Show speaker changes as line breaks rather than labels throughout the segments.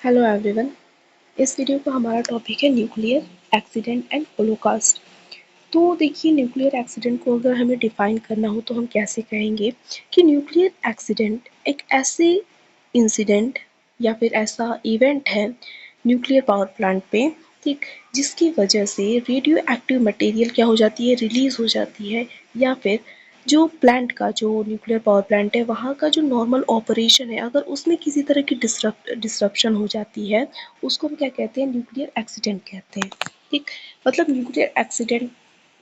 Hello everyone. इस video का हमारा टॉपिक है न्यूक्लियर एक्सीडेंट एंड होलोकॉस्ट। तो देखिए, न्यूक्लियर एक्सीडेंट को अगर हमें डिफाइन करना हो तो हम कैसे कहेंगे कि न्यूक्लियर एक्सीडेंट एक ऐसे इंसिडेंट या फिर ऐसा इवेंट है न्यूक्लियर पावर प्लांट पे, ठीक, जिसकी वजह से रेडियो एक्टिव मटेरियल क्या हो जाती है, रिलीज हो जाती है, या फिर जो प्लांट का, जो न्यूक्लियर पावर प्लांट है, वहाँ का जो नॉर्मल ऑपरेशन है, अगर उसमें किसी तरह की डिसरप्शन हो जाती है, उसको हम क्या कहते हैं, न्यूक्लियर एक्सीडेंट कहते हैं। ठीक, मतलब न्यूक्लियर एक्सीडेंट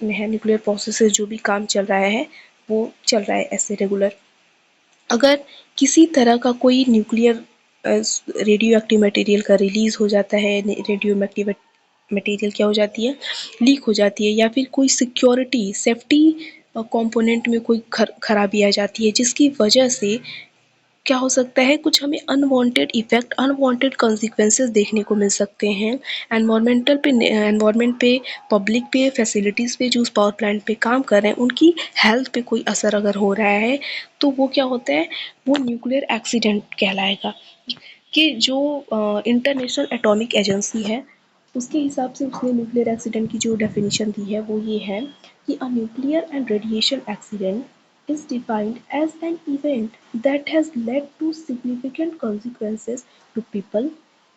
में है, न्यूक्लियर प्रोसेस से जो भी काम चल रहा है वो चल रहा है ऐसे रेगुलर। अगर किसी तरह का कोई न्यूक्लियर रेडियो एक्टिव मटेरियल का रिलीज हो जाता है, रेडियो एक्टिव मटेरियल क्या हो जाती है, लीक हो जाती है, या फिर कोई सिक्योरिटी सेफ्टी कंपोनेंट में कोई खराबी आ जाती है, जिसकी वजह से क्या हो सकता है, कुछ हमें अनवांटेड इफेक्ट, अनवांटेड कॉन्सिक्वेंसेस देखने को मिल सकते हैं एनवायरनमेंट पे, पब्लिक पे, फैसिलिटीज़ पे, जो उस पावर प्लांट पे काम कर रहे हैं उनकी हेल्थ पे कोई असर अगर हो रहा है, तो वो क्या होता है, वो न्यूक्लियर एक्सीडेंट कहलाएगा। कि जो इंटरनेशनल एटॉमिक एजेंसी है, उसके हिसाब से उसने न्यूक्लियर एक्सीडेंट की जो डेफिनेशन दी है वो ये है कि a nuclear and radiation accident is defined as an event that has led to significant consequences to people,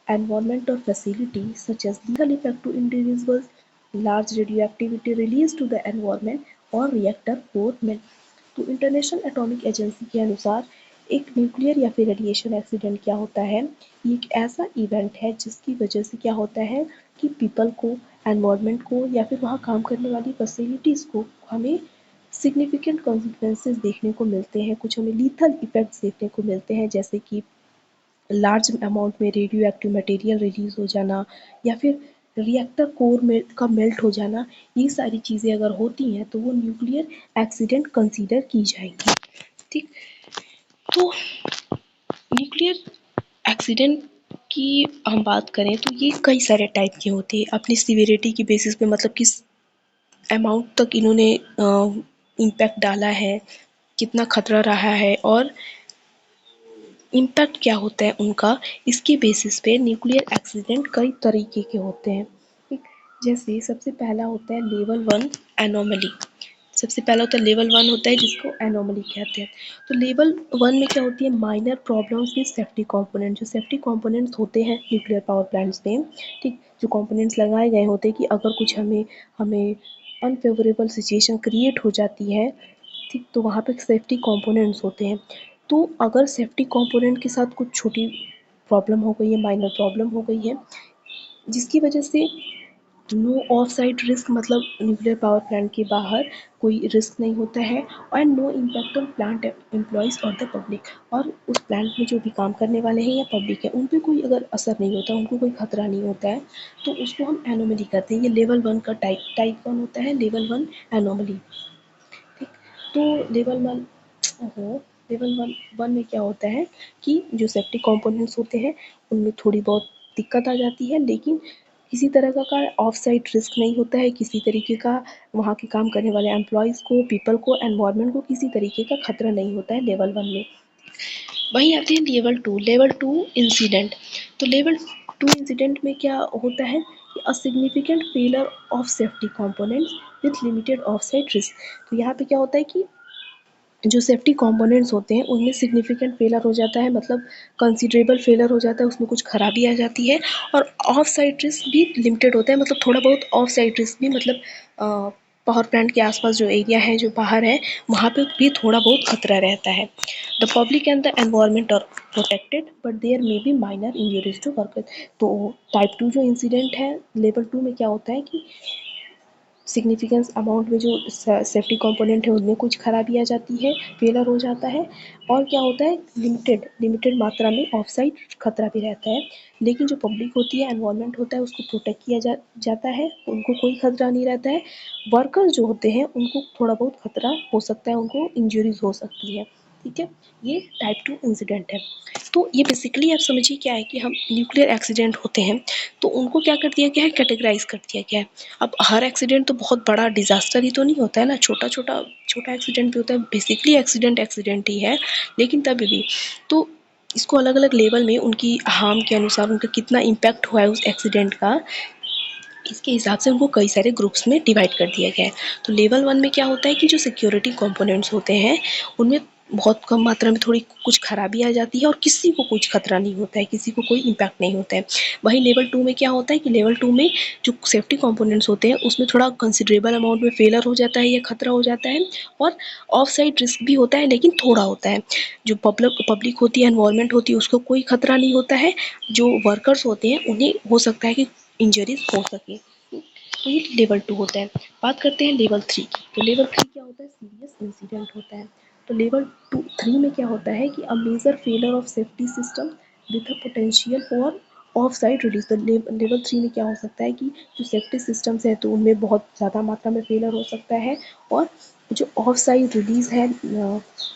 environment or facilities such as lethal effect to individuals, large radioactivity released to the environment or reactor core melt। तो international atomic agency के अनुसार एक nuclear या फिर radiation accident क्या होता है, ये एक ऐसा इवेंट है जिसकी वजह से क्या होता है कि पीपल को, एनवायरनमेंट को, या फिर वहाँ काम करने वाली फैसिलिटीज़ को हमें सिग्निफिकेंट कॉन्सिक्वेंसेस देखने को मिलते हैं, कुछ हमें लीथल इफेक्ट्स देखने को मिलते हैं, जैसे कि लार्ज अमाउंट में रेडियो एक्टिव मटेरियल रिलीज हो जाना, या फिर रिएक्टर कोर में का मेल्ट हो जाना। ये सारी चीज़ें अगर होती हैं तो वो न्यूक्लियर एक्सीडेंट कंसीडर की जाएंगी। ठीक, तो न्यूक्लियर एक्सीडेंट की हम बात करें तो ये कई सारे टाइप के होते हैं, अपनी सीवियरिटी की बेसिस पे, मतलब किस अमाउंट तक इन्होंने इम्पैक्ट डाला है, कितना खतरा रहा है, और इम्पैक्ट क्या होता है उनका, इसके बेसिस पे न्यूक्लियर एक्सीडेंट कई तरीके के होते हैं। ठीक, जैसे सबसे पहला होता है लेवल 1 एनोमली। सबसे पहला होता है लेवल 1 होता है, जिसको एनोमली कहते हैं। तो लेवल 1 में क्या होती है, minor problems with safety component. जो सेफ्टी कंपोनेंट्स होते हैं न्यूक्लियर पावर प्लांट्स में, ठीक, जो कंपोनेंट्स लगाए गए होते हैं कि अगर कुछ हमें हमें अनफेवरेबल सिचुएशन क्रिएट हो जाती है, ठीक, तो वहाँ पे सेफ्टी कंपोनेंट्स होते हैं। तो अगर सेफ्टी कंपोनेंट के साथ कुछ छोटी प्रॉब्लम हो गई है, माइनर प्रॉब्लम हो गई है, जिसकी वजह से नो ऑफ साइट रिस्क, मतलब न्यूक्लियर पावर प्लांट के बाहर कोई रिस्क नहीं होता है, और no impact on plant employees और द पब्लिक। और उस प्लांट में जो भी काम करने वाले हैं या पब्लिक है, उन पर कोई अगर असर नहीं होता, उनको कोई खतरा नहीं होता है, तो उसको हम एनोमली कहते हैं। ये लेवल 1 का टाइप 1 होता है, लेवल 1 एनोमली। ठीक, तो लेवल 1, ओहो, लेवल 1 में क्या होता है कि जो सेफ्टी कंपोनेंट्स होते हैं उनमें थोड़ी बहुत दिक्कत आ जाती है, लेकिन किसी तरह का ऑफ साइट रिस्क नहीं होता है, किसी तरीके का वहाँ के काम करने वाले एम्प्लॉयज़ को, पीपल को, एनवायरनमेंट को किसी तरीके का खतरा नहीं होता है लेवल 1 में। वहीं आते हैं लेवल टू इंसिडेंट। तो लेवल 2 इंसिडेंट में क्या होता है कि a significant failure of safety components with limited of site risk. तो यहाँ पे क्या होता है कि जो सेफ्टी कंपोनेंट्स होते हैं उनमें सिग्निफिकेंट फेलियर हो जाता है, मतलब कंसिडरेबल फेलियर हो जाता है, उसमें कुछ खराबी आ जाती है, और ऑफ साइट रिस्क भी लिमिटेड होता है, मतलब थोड़ा बहुत ऑफ साइट रिस्क भी, मतलब पावर प्लांट के आसपास जो एरिया है, जो बाहर है, वहाँ पे भी थोड़ा बहुत खतरा रहता है। The public and the environment are protected but there may be minor injuries to worker. तो टाइप 2 जो इंसिडेंट है लेवल 2 में क्या होता है कि सिग्निफिकेंस अमाउंट में जो सेफ्टी कंपोनेंट है उनमें कुछ खराबी आ जाती है, फेलर हो जाता है, और क्या होता है, लिमिटेड मात्रा में ऑफ साइट खतरा भी रहता है, लेकिन जो पब्लिक होती है, एनवायरनमेंट होता है, उसको प्रोटेक्ट किया जाता है, उनको कोई खतरा नहीं रहता है। वर्कर्स जो होते हैं उनको थोड़ा बहुत खतरा हो सकता है, उनको इंजरीज हो सकती है। ठीक है, ये टाइप 2 इंसिडेंट है। तो ये बेसिकली आप समझिए क्या है कि हम न्यूक्लियर एक्सीडेंट होते हैं तो उनको क्या कर दिया गया है, कैटेगराइज कर दिया गया है। अब हर एक्सीडेंट तो बहुत बड़ा डिजास्टर ही तो नहीं होता है ना, छोटा एक्सीडेंट भी होता है, बेसिकली एक्सीडेंट ही है, लेकिन तभी भी तो इसको अलग अलग लेवल में उनकी हार्म के अनुसार उनका कितना इम्पैक्ट हुआ है उस एक्सीडेंट का, इसके हिसाब से उनको कई सारे ग्रुप्स में डिवाइड कर दिया गया है। तो लेवल 1 में क्या होता है कि जो सिक्योरिटी कंपोनेंट्स होते हैं उनमें बहुत कम मात्रा में थोड़ी कुछ खराबी आ जाती है और किसी को कुछ खतरा नहीं होता है, किसी को कोई इम्पैक्ट नहीं होता है। वहीं लेवल 2 में क्या होता है कि लेवल 2 में जो सेफ्टी कंपोनेंट्स होते हैं उसमें थोड़ा कंसिडरेबल अमाउंट में फेलर हो जाता है या खतरा हो जाता है, और ऑफ साइड रिस्क भी होता है लेकिन थोड़ा होता है। जो पब्लिक होती है, एनवायरनमेंट होती है, उसको कोई खतरा नहीं होता है। जो वर्कर्स होते हैं उन्हें हो सकता है कि इंजरीज हो सके। तो ये लेवल 2 होता है। बात करते हैं लेवल 3 की। तो लेवल 3 क्या होता है? सीरियस इंसिडेंट होता है। तो लेवल 3 में क्या होता है कि a major failure of safety system with a potential for off site release. तो लेवल 3 में क्या हो सकता है कि जो सेफ्टी सिस्टम्स है तो उनमें बहुत ज़्यादा मात्रा में फेलियर हो सकता है, और जो ऑफ साइड रिलीज है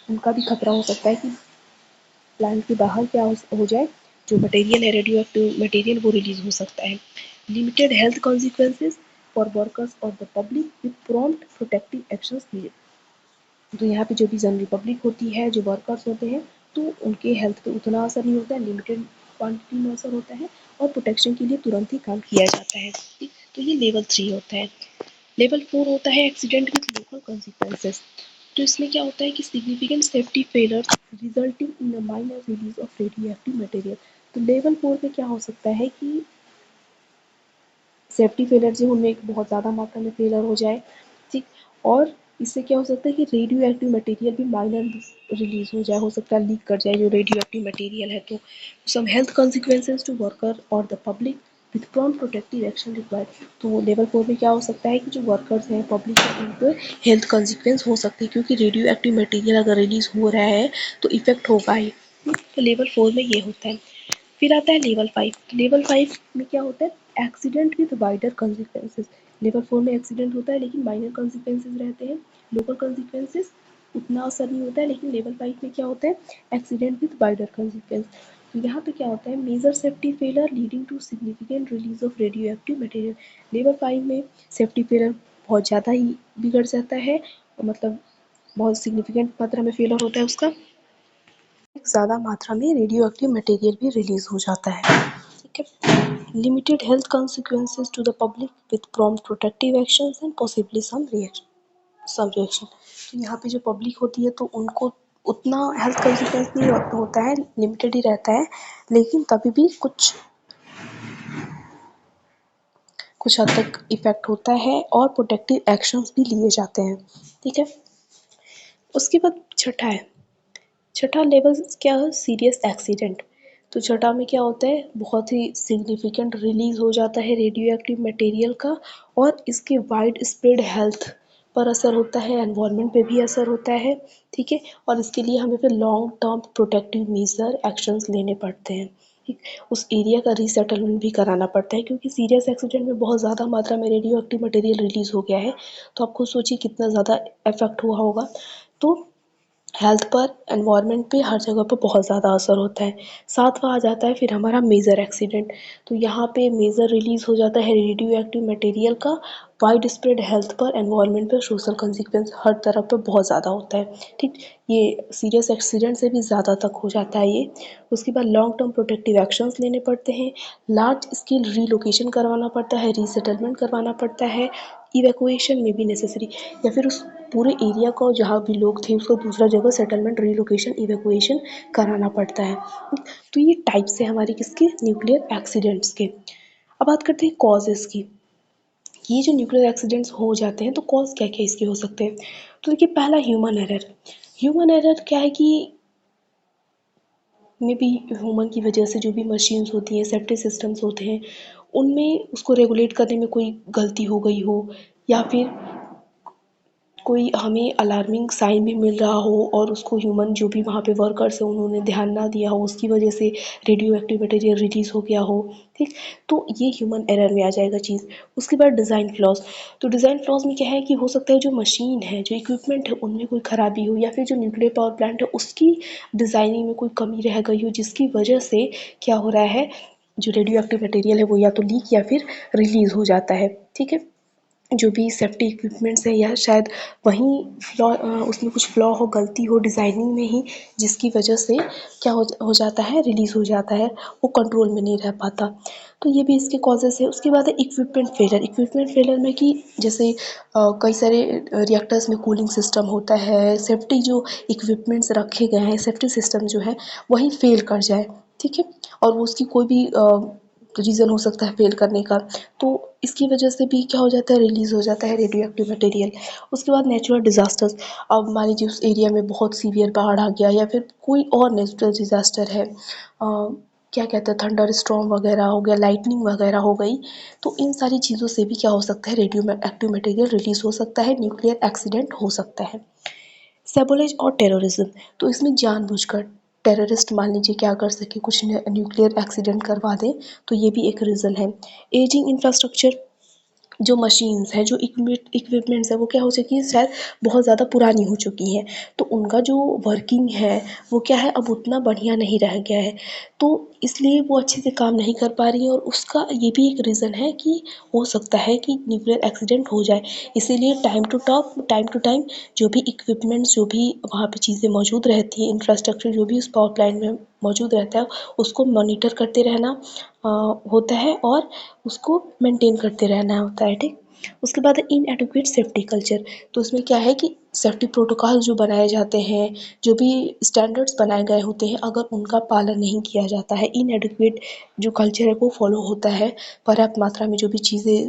उनका भी खतरा हो सकता है कि प्लांट के बाहर क्या हो जाए, जो मटेरियल है रेडियो एक्टिव मटेरियल वो रिलीज हो सकता है। Limited health consequences for workers और the public with prompt protective actions needed. तो यहाँ पे जो भी जनरल पब्लिक होती है, जो वर्कर्स होते हैं, तो उनके हेल्थ पे उतना असर नहीं होता है, लिमिटेड क्वांटिटी में असर होता है, और प्रोटेक्शन के लिए तुरंत ही काम किया जाता है। ठीक, तो ये लेवल 3 होता है। लेवल 4 होता है एक्सीडेंट विद लोकल कॉन्सिक्वेंसेज। तो इसमें क्या होता है कि significant safety failure resulting in a minor release of radioactive material. तो लेवल 4 पे क्या हो सकता है कि सेफ्टी फेलर जो उनमें बहुत ज़्यादा मात्रा में फेलर हो जाए, ठीक, और इससे क्या हो सकता है कि रेडियो एक्टिव मटेरियल भी माइनर रिलीज हो जाए, हो सकता है लीक कर जाए जो रेडियो एक्टिव मटेरियल है। तो some health consequences to worker और the public with prompt protective action required. तो लेवल 4 में क्या हो सकता है कि जो वर्कर्स हैं, पब्लिक है, उन पर हेल्थ कॉन्सिक्वेंस हो सकती है, क्योंकि रेडियो एक्टिव मटेरियल अगर रिलीज हो रहा है तो इफेक्ट होगा ही। तो लेवल 4 में ये होता है। फिर आता है लेवल 5। लेवल 5 में क्या होता है? Accident with wider consequences. Level 4 में एक्सीडेंट होता है लेकिन माइनर कॉन्सिक्वेंसेज रहते हैं, लोकल कॉन्सिक्वेंसेज उतना असर नहीं होता है। लेकिन लेवल 5 में क्या होता है? Accident with wider consequence. तो यहाँ पे क्या होता है? Major safety failure leading to significant release of radioactive material. Level 5 में सेफ्टी फेलर बहुत ज़्यादा ही बिगड़ जाता है, मतलब बहुत सिग्निफिकेंट मात्रा में फेलर होता है उसका, ज़्यादा मात्रा में रेडियो एक्टिव मटेरियल भी रिलीज हो जाता है। ठीक है। Limited health consequences to the public with prompt protective actions and possibly some reaction. तो यहाँ पे जो पब्लिक होती है तो उनको उतना हेल्थ कॉन्सिक्वेंस नहीं होता है, लिमिटेड ही रहता है, लेकिन तभी भी कुछ हद तक इफेक्ट होता है और प्रोटेक्टिव एक्शंस भी लिए जाते हैं। ठीक है। उसके बाद छठा है, छठा लेवल क्या है? Serious accident. तो छठा में क्या होता है? बहुत ही सिग्निफिकेंट रिलीज हो जाता है रेडियो एक्टिव मटेरियल का, और इसके वाइड स्प्रेड हेल्थ पर असर होता है, एनवायरनमेंट पे भी असर होता है। ठीक है। और इसके लिए हमें फिर long term protective major actions लेने पड़ते हैं। ठीक, उस एरिया का रीसेटलमेंट भी कराना पड़ता है, क्योंकि सीरियस एक्सीडेंट में बहुत ज़्यादा मात्रा में रेडियो एक्टिव मटेरियल रिलीज हो गया है। तो आप खुद सोचिए कितना ज़्यादा इफेक्ट हुआ होगा। तो हेल्थ पर, एनवायरनमेंट पे, हर जगह पे बहुत ज़्यादा असर होता है। सातवां आ जाता है फिर हमारा मेजर एक्सीडेंट। तो यहाँ पे मेजर रिलीज हो जाता है रेडियो एक्टिव मटेरियल का, वाइड स्प्रेड हेल्थ पर, एनवायरनमेंट पर, सोशल कंसिक्वेंस हर तरफ पे बहुत ज़्यादा होता है। ठीक, ये सीरियस एक्सीडेंट से भी ज़्यादा तक हो जाता है ये। उसके बाद लॉन्ग टर्म प्रोटेक्टिव एक्शंस लेने पड़ते हैं, लार्ज स्केल रीलोकेशन करवाना पड़ता है, रीसेटलमेंट करवाना पड़ता है, इवैक्यूएशन में भी नेसेसरी, या फिर उस पूरे एरिया को जहाँ भी लोग थे उसको दूसरा जगह सेटलमेंट, रीलोकेशन, इवैक्यूएशन कराना पड़ता है। तो ये टाइप्स है हमारे किसके? न्यूक्लियर एक्सीडेंट्स के। अब बात करते हैं कॉजेज़ की। ये जो न्यूक्लियर एक्सीडेंट्स हो जाते हैं तो कॉज क्या क्या इसके हो सकते हैं? तो देखिए, पहला ह्यूमन एरर। ह्यूमन एरर क्या है कि में भी ह्यूमन की वजह से जो भी मशीन्स होती हैं, सेफ्टी सिस्टम्स होते हैं, उनमें उसको रेगुलेट करने में कोई गलती हो गई हो, या फिर कोई हमें अलार्मिंग साइन भी मिल रहा हो और उसको ह्यूमन जो भी वहाँ पे वर्कर्स हैं उन्होंने ध्यान ना दिया हो, उसकी वजह से रेडियो एक्टिव मटेरियल रिलीज हो गया हो। ठीक, तो ये ह्यूमन एरर में आ जाएगा चीज़। उसके बाद डिज़ाइन फ्लॉज। तो डिज़ाइन फ्लॉज में क्या है कि हो सकता है जो मशीन है, जो इक्विपमेंट है, उनमें कोई खराबी हो, या फिर जो न्यूक्लियर पावर प्लांट है उसकी डिज़ाइनिंग में कोई कमी रह गई हो, जिसकी वजह से क्या हो रहा है, जो रेडियो एक्टिव मटेरियल है वो या तो लीक या फिर रिलीज हो जाता है। ठीक है। जो भी सेफ्टी इक्विपमेंट्स हैं या शायद वहीं उसमें कुछ फ्लॉ हो, गलती हो डिज़ाइनिंग में ही, जिसकी वजह से क्या हो जाता है, रिलीज़ हो जाता है, वो कंट्रोल में नहीं रह पाता। तो ये भी इसके कॉजेज़ है। उसके बाद है इक्विपमेंट फेलियर में कि जैसे कई सारे रिएक्टर्स में कूलिंग सिस्टम होता है, सेफ्टी जो इक्विपमेंट्स रखे गए हैं, सेफ्टी सिस्टम जो है वही फेल कर जाए, ठीक है, और वो उसकी कोई भी रीज़न हो सकता है फेल करने का, तो इसकी वजह से भी क्या हो जाता है, रिलीज़ हो जाता है रेडियो एक्टिव मटेरियल। उसके बाद नेचुरल डिज़ास्टर्स, अब मान लीजिए उस एरिया में बहुत सीवियर बाढ़ आ गया या फिर कोई और नेचुरल डिज़ास्टर है, क्या कहते हैं, थंडर स्टॉर्म वगैरह हो गया, लाइटनिंग वगैरह हो गई, तो इन सारी चीज़ों से भी क्या हो सकता है, रेडियो एक्टिव मटेरियल रिलीज़ हो सकता है, न्यूक्लियर एक्सीडेंट हो सकता है। सैबोटेज और टेररिज्म, तो इसमें जानबूझकर टेररिस्ट मान लीजिए क्या कर सके, कुछ न्यूक्लियर एक्सीडेंट करवा दें, तो ये भी एक रीज़न है। एजिंग इंफ्रास्ट्रक्चर, जो मशीन्स हैं, जो इक्विपमेंट्स हैं, वो क्या हो चुकी है, शायद बहुत ज़्यादा पुरानी हो चुकी हैं, तो उनका जो वर्किंग है वो क्या है, अब उतना बढ़िया नहीं रह गया है, तो इसलिए वो अच्छे से काम नहीं कर पा रही है, और उसका ये भी एक रीज़न है कि हो सकता है कि न्यूक्लियर एक्सीडेंट हो जाए। इसीलिए टाइम टू टाइम जो भी इक्विपमेंट्स, जो भी वहाँ पे चीज़ें मौजूद रहती हैं, इंफ्रास्ट्रक्चर जो भी उस पावर प्लांट में मौजूद रहता है, उसको मॉनिटर करते रहना होता है, और उसको मेंटेन करते रहना होता है, ठीक। उसके बाद इनएडुक्वेट सेफ्टी कल्चर, तो उसमें क्या है कि सेफ्टी प्रोटोकॉल जो बनाए जाते हैं, जो भी स्टैंडर्ड्स बनाए गए होते हैं, अगर उनका पालन नहीं किया जाता है, इनएडुक्वेट जो कल्चर है वो फॉलो होता है, पर्याप्त मात्रा में जो भी चीज़ें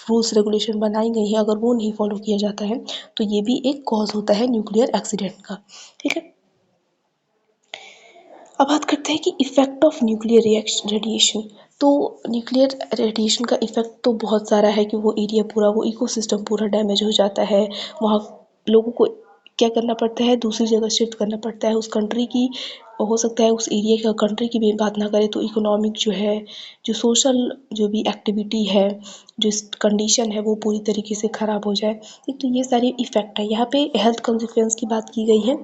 रूल्स रेगुलेशन बनाई गई हैं, अगर वो नहीं फॉलो किया जाता है, तो ये भी एक कॉज होता है न्यूक्लियर एक्सीडेंट का, ठीक है। अब बात करते हैं कि इफ़ेक्ट ऑफ न्यूक्लियर रेडिएशन, तो न्यूक्लियर रेडिएशन का इफ़ेक्ट तो बहुत सारा है कि वो एरिया पूरा, वो इकोसिस्टम पूरा डैमेज हो जाता है, वहाँ लोगों को क्या करना पड़ता है, दूसरी जगह शिफ्ट करना पड़ता है, उस कंट्री की, हो सकता है उस एरिया का, कंट्री की भी बात ना करें तो इकोनॉमिक जो है, जो सोशल जो भी एक्टिविटी है, जो कंडीशन है, वो पूरी तरीके से ख़राब हो जाए। एक तो ये सारे इफ़ेक्ट है। यहाँ पे हेल्थ कॉन्सिक्वेंस की बात की गई है,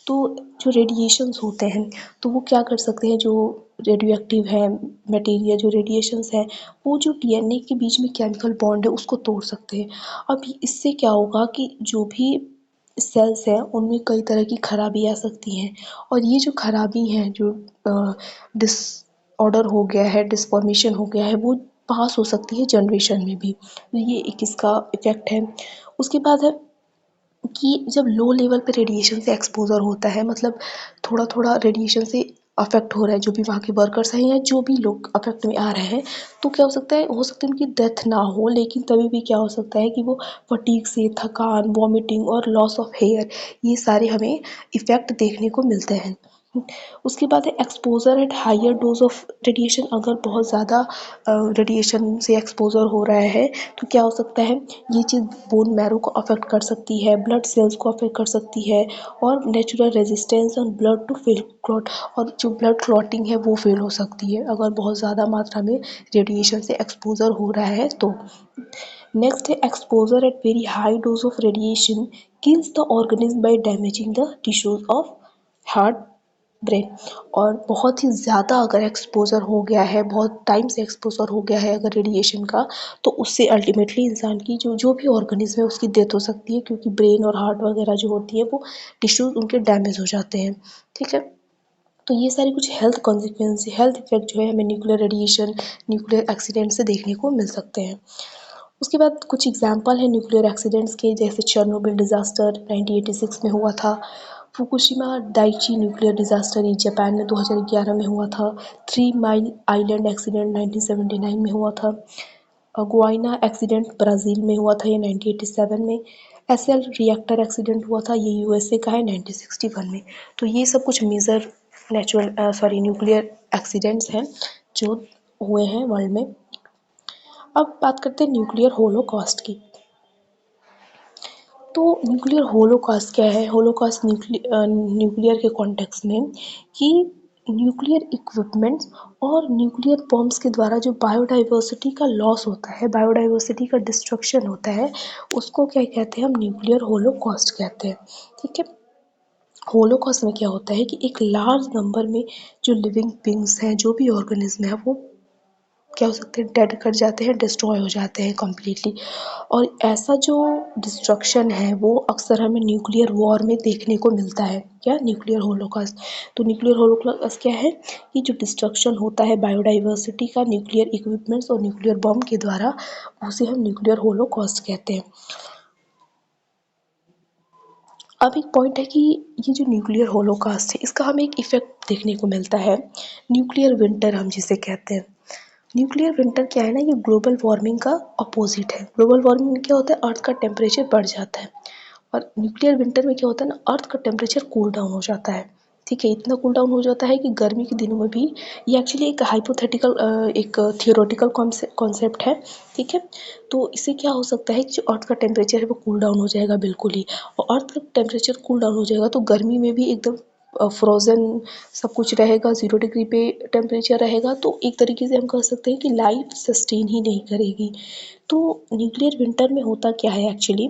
तो जो रेडिएशंस होते हैं, तो वो क्या कर सकते हैं, जो रेडियो एक्टिव है मटेरियल, जो रेडिएशंस है, वो जो डीएनए के बीच में केमिकल बॉन्ड है उसको तोड़ सकते हैं। अब इससे क्या होगा कि जो भी सेल्स हैं उनमें कई तरह की खराबी आ सकती हैं, और ये जो खराबी हैं, जो डिसऑर्डर हो गया है, डिसफॉर्मेशन हो गया है, वो पास हो सकती है जनरेशन में भी, तो ये एक इसका इफ़ेक्ट है। उसके बाद है कि जब लो लेवल पे रेडिएशन से एक्सपोज़र होता है, मतलब थोड़ा-थोड़ा रेडिएशन से अफ़ेक्ट हो रहा है, जो भी वहाँ के वर्कर्स हैं या जो भी लोग अफ़ेक्ट में आ रहे हैं, तो क्या हो सकता है उनकी डेथ ना हो, लेकिन तभी भी क्या हो सकता है कि वो फटीग से, थकान, वॉमिटिंग और लॉस ऑफ हेयर, ये सारे हमें इफ़ेक्ट देखने को मिलते हैं। उसके बाद है exposure at higher dose of radiation, अगर बहुत ज़्यादा रेडिएशन से एक्सपोज़र हो रहा है, तो क्या हो सकता है, ये चीज़ बोन मैरो को अफेक्ट कर सकती है, ब्लड सेल्स को अफेक्ट कर सकती है, और natural resistance on blood to fail clot, और जो ब्लड क्लॉटिंग है वो फेल हो सकती है अगर बहुत ज़्यादा मात्रा में रेडिएशन से एक्सपोज़र हो रहा है तो। नेक्स्ट है exposure at very high dose of radiation kills the organism by damaging the tissues of heart, brain, और बहुत ही ज़्यादा अगर एक्सपोज़र हो गया है, बहुत टाइम से एक्सपोज़र हो गया है अगर रेडिएशन का, तो उससे अल्टीमेटली इंसान की जो जो भी ऑर्गेनिज्म है उसकी डेथ हो सकती है, क्योंकि ब्रेन और हार्ट वगैरह जो होती है वो टिश्यूज उनके डैमेज हो जाते हैं, ठीक है। तो ये सारी कुछ हेल्थ कॉन्सिक्वेंस, हेल्थ इफेक्ट जो है हमें न्यूक्लियर रेडिएशन, न्यूक्लियर एक्सीडेंट से देखने को मिल सकते हैं। उसके बाद कुछ एग्जाम्पल है न्यूक्लियर एक्सीडेंट्स के, जैसे चेरनोबिल डिज़ास्टर 1986 में हुआ था, फुकुशिमा डाइची न्यूक्लियर डिज़ास्टर ये जापान में 2011 में हुआ था, थ्री माइल आइलैंड एक्सीडेंट 1979 में हुआ था, गुआइना एक्सीडेंट ब्राज़ील में हुआ था ये 1987 में, एसएल रिएक्टर एक्सीडेंट हुआ था ये यूएसए का है 1961 में। तो ये सब कुछ मेजर न्यूक्लियर एक्सीडेंट्स हैं जो हुए हैं वर्ल्ड में। अब बात करते हैं न्यूक्लियर होलोकॉस्ट की। तो न्यूक्लियर होलोकॉस्ट क्या है? होलोकॉस्ट न्यूक्लियर के कॉन्टेक्स्ट में कि न्यूक्लियर इक्विपमेंट्स और न्यूक्लियर बॉम्ब्स के द्वारा जो बायोडाइवर्सिटी का लॉस होता है, बायोडाइवर्सिटी का डिस्ट्रक्शन होता है, उसको क्या कहते हैं, हम न्यूक्लियर होलोकॉस्ट कहते हैं, ठीक है। होलोकॉस्ट में क्या होता है कि एक लार्ज नंबर में जो लिविंग बींग्स हैं, जो भी ऑर्गेनिज्म है, वो क्या हो सकते हैं, डेड कर जाते हैं, डिस्ट्रॉय हो जाते हैं कम्प्लीटली। और ऐसा जो डिस्ट्रक्शन है वो अक्सर हमें न्यूक्लियर वॉर में देखने को मिलता है। क्या? Nuclear Holocaust. तो न्यूक्लियर होलोकॉस्ट क्या है? कि जो डिस्ट्रक्शन होता है बायोडाइवर्सिटी का न्यूक्लियर इक्विपमेंट्स और न्यूक्लियर बम के द्वारा, उसे हम न्यूक्लियर होलोकॉस्ट कहते हैं। अब एक पॉइंट है कि ये जो न्यूक्लियर होलोकॉस्ट है इसका हमें एक इफ़ेक्ट देखने को मिलता है, न्यूक्लियर विंटर हम जिसे कहते हैं। न्यूक्लियर विंटर क्या है ना, ये ग्लोबल वार्मिंग का अपोजिट है। ग्लोबल वार्मिंग में क्या होता है, अर्थ का टेम्परेचर बढ़ जाता है, और न्यूक्लियर विंटर में क्या होता है ना, अर्थ का टेम्परेचर कूल डाउन हो जाता है। ठीक है, इतना कूल डाउन हो जाता है कि गर्मी के दिनों में भी, ये एक्चुअली एक हाइपोथेटिकल एक थियोरेटिकल कॉन्सेप्ट है। ठीक है, तो इससे क्या हो सकता है कि जो अर्थ का टेम्परेचर है वो कूल डाउन हो जाएगा बिल्कुल ही, और अर्थ का टेम्परेचर कूल डाउन हो जाएगा तो गर्मी में भी एकदम फ्रोज़न सब कुछ रहेगा, 0 डिग्री पे टेम्परेचर रहेगा। तो एक तरीके से हम कह सकते हैं कि लाइफ सस्टेन ही नहीं करेगी। तो न्यूक्लियर विंटर में होता क्या है एक्चुअली,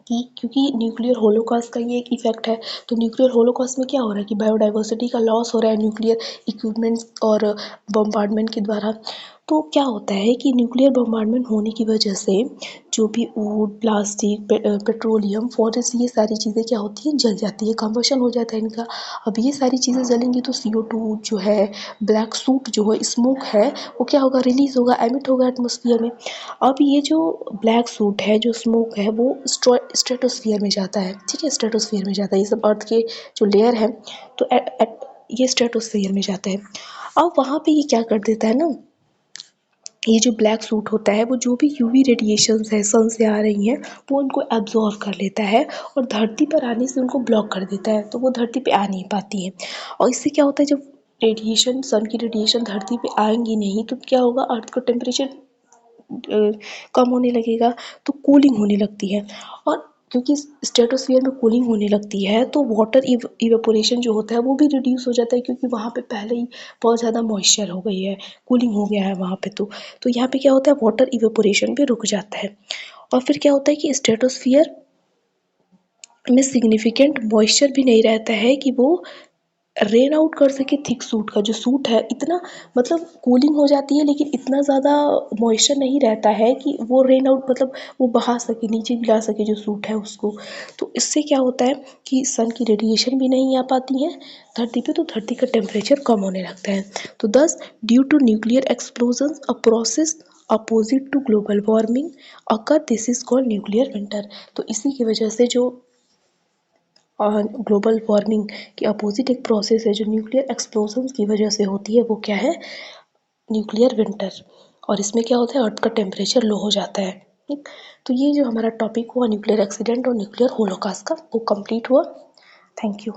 कि क्योंकि न्यूक्लियर होलोकॉस्ट का ये एक इफ़ेक्ट है, तो न्यूक्लियर होलोकॉस्ट में क्या हो रहा है कि बायोडाइवर्सिटी का लॉस हो रहा है न्यूक्लियर इक्विपमेंट्स और बम्बार्डमेंट के द्वारा। तो क्या होता है कि न्यूक्लियर बम्बार्डमेंट होने की वजह से जो भी वुड, प्लास्टिक, पेट्रोलियम, फॉरेस्ट, ये सारी चीज़ें क्या होती हैं, जल जाती है, कम्बशन हो जाता है इनका। अब ये सारी चीज़ें जलेंगी तो CO2 जो है, ब्लैक सूट जो है, स्मोक है, वो क्या होगा, रिलीज़ होगा, एमिट होगा एटमॉस्फेयर में। अब ये जो ब्लैक सूट है, जो स्मोक है, वो स्ट्रेटोस्फियर में जाता है। ठीक है, स्ट्रेटोस्फियर में जाता है, ये सब अर्थ के जो लेयर है, तो ये स्ट्रेटोस्फियर में जाता है। अब वहाँ पे ये क्या कर देता है ना, ये जो ब्लैक सूट होता है वो जो भी यूवी रेडिएशंस है सन से आ रही हैं वो उनको एब्जॉर्व कर लेता है, और धरती पर आने से उनको ब्लॉक कर देता है, तो वो धरती पे आ नहीं पाती हैं। और इससे क्या होता है, जब रेडिएशन, सन की रेडिएशन धरती पे आएंगी नहीं तो क्या होगा, अर्थ का टेम्परेचर कम होने लगेगा, तो कूलिंग होने लगती है। और क्योंकि स्ट्रेटोस्फियर में कूलिंग होने लगती है तो वाटर इवेपोरेशन जो होता है वो भी रिड्यूस हो जाता है, क्योंकि वहाँ पे पहले ही बहुत ज़्यादा मॉइस्चर हो गई है, कूलिंग हो गया है वहाँ पे। तो यहाँ पे क्या होता है, वाटर इवेपोरेशन भी रुक जाता है। और फिर क्या होता है कि स्ट्रेटोस्फियर में सिग्निफिकेंट मॉइस्चर भी नहीं रहता है कि वो रेन आउट कर सके थिक सूट का, जो सूट है इतना, मतलब कूलिंग हो जाती है लेकिन इतना ज़्यादा मॉइस्चर नहीं रहता है कि वो रेन आउट, मतलब वो बहा सके, नीचे गिरा सके जो सूट है उसको। तो इससे क्या होता है कि सन की रेडिएशन भी नहीं आ पाती है धरती पे, तो धरती का टेम्परेचर कम होने लगता है। तो thus, due to nuclear explosion a process opposite to global warming occur, this is called nuclear winter. तो इसी की वजह से जो और ग्लोबल वार्मिंग के अपोजिट एक प्रोसेस है जो न्यूक्लियर एक्सप्लोजन की वजह से होती है, वो क्या है, न्यूक्लियर विंटर। और इसमें क्या होता है, अर्थ का टेम्परेचर लो हो जाता है। ठीक, तो ये जो हमारा टॉपिक हुआ न्यूक्लियर एक्सीडेंट और न्यूक्लियर होलोकॉस्ट का, वो कंप्लीट हुआ। Thank you.